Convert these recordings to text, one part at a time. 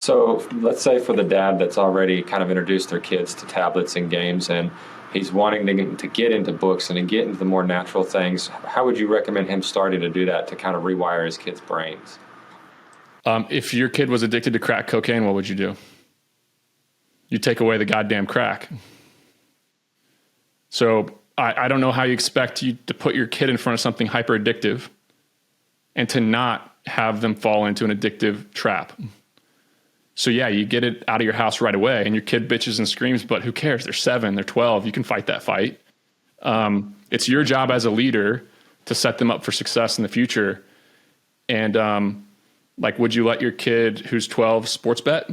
So let's say for the dad that's already kind of introduced their kids to tablets and games, and he's wanting to get into books and to get into the more natural things, how would you recommend him starting to do that to kind of rewire his kids' brains? If your kid was addicted to crack cocaine, what would you do? You take away the goddamn crack. So I don't know how you expect you to put your kid in front of something hyper addictive and to not have them fall into an addictive trap. So yeah, you get it out of your house right away and your kid bitches and screams, but who cares? They're 7, they're 12. You can fight that fight. It's your job as a leader to set them up for success in the future. And like, would you let your kid who's 12 sports bet?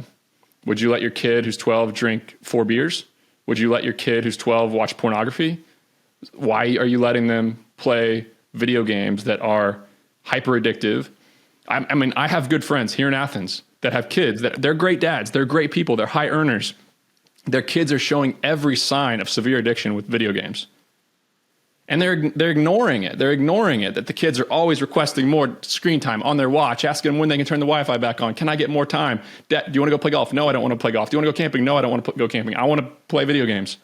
Would you let your kid who's 12 drink 4 beers? Would you let your kid who's 12 watch pornography? Why are you letting them play video games that are hyper addictive? I mean, I have good friends here in Athens that have kids that they're great dads. They're great people. They're high earners. Their kids are showing every sign of severe addiction with video games. And they're ignoring it. They're ignoring it, that the kids are always requesting more screen time on their watch, asking them when they can turn the Wi-Fi back on. Can I get more time? Dad, do you want to go play golf? No, I don't want to play golf. Do you want to go camping? No, I don't want to go camping. I want to play video games.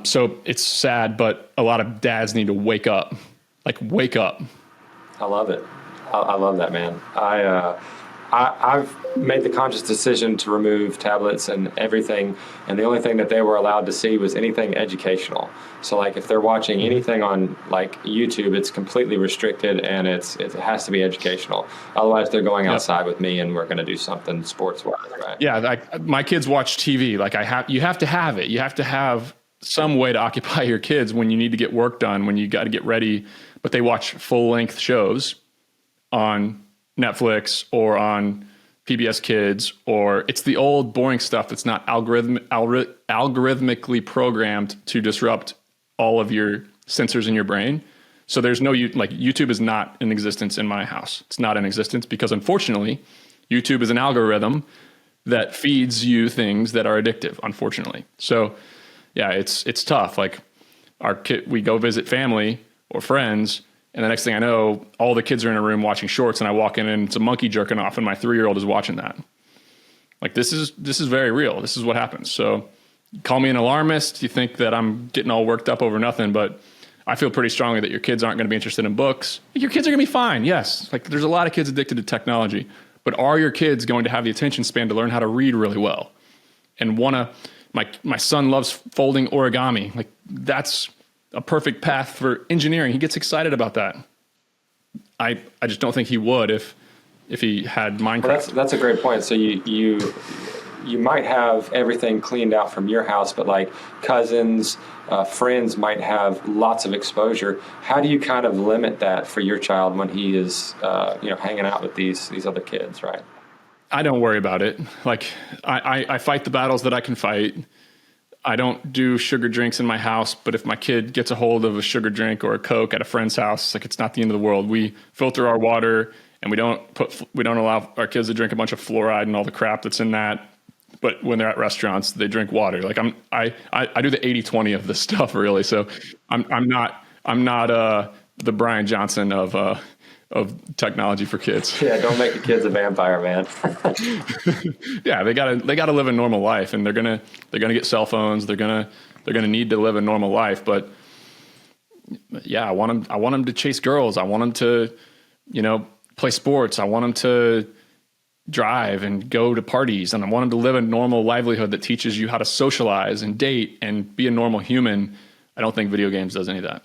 So it's sad, but a lot of dads need to wake up. Like, wake up. I love it. I love that, man. I've made the conscious decision to remove tablets and everything, and the only thing that they were allowed to see was anything educational. So like if they're watching anything on like YouTube, it's completely restricted and it has to be educational. Otherwise they're going outside with me and we're going to do something sports-wise, right? Yeah, like my kids watch TV. Like you have to have it. You have to have some way to occupy your kids when you need to get work done, when you got to get ready, but they watch full-length shows on Netflix or on PBS Kids, or it's the old boring stuff that's not algorithmically programmed to disrupt all of your sensors in your brain. So there's no, like YouTube is not in existence in my house. It's not in existence because unfortunately, YouTube is an algorithm that feeds you things that are addictive, unfortunately. So yeah, it's tough. Like our kid, we go visit family or friends, and the next thing I know, all the kids are in a room watching shorts, and I walk in and it's a monkey jerking off, and my 3-year-old is watching that. Like this is very real. This is what happens. So call me an alarmist. You think that I'm getting all worked up over nothing, but I feel pretty strongly that your kids aren't going to be interested in books. Your kids are going to be fine. Yes. Like there's a lot of kids addicted to technology, but are your kids going to have the attention span to learn how to read really well? And my son loves folding origami. Like that's a perfect path for engineering. He gets excited about that. I just don't think he would if he had Minecraft. Well, that's a great point. So you might have everything cleaned out from your house, but like cousins, friends might have lots of exposure. How do you kind of limit that for your child when he is hanging out with these other kids, right? I don't worry about it. Like I fight the battles that I can fight. I don't do sugar drinks in my house, but if my kid gets a hold of a sugar drink or a Coke at a friend's house, like it's not the end of the world. We filter our water and we don't allow our kids to drink a bunch of fluoride and all the crap that's in that. But when they're at restaurants, they drink water. Like I do the 80-20 of this stuff really. So I'm not the Brian Johnson of technology for kids. Yeah, don't make the kids a vampire, man. Yeah, they gotta live a normal life, and they're gonna get cell phones. They're gonna need to live a normal life. But yeah, I want them to chase girls. I want them to, play sports. I want them to drive and go to parties, and I want them to live a normal livelihood that teaches you how to socialize and date and be a normal human. I don't think video games does any of that.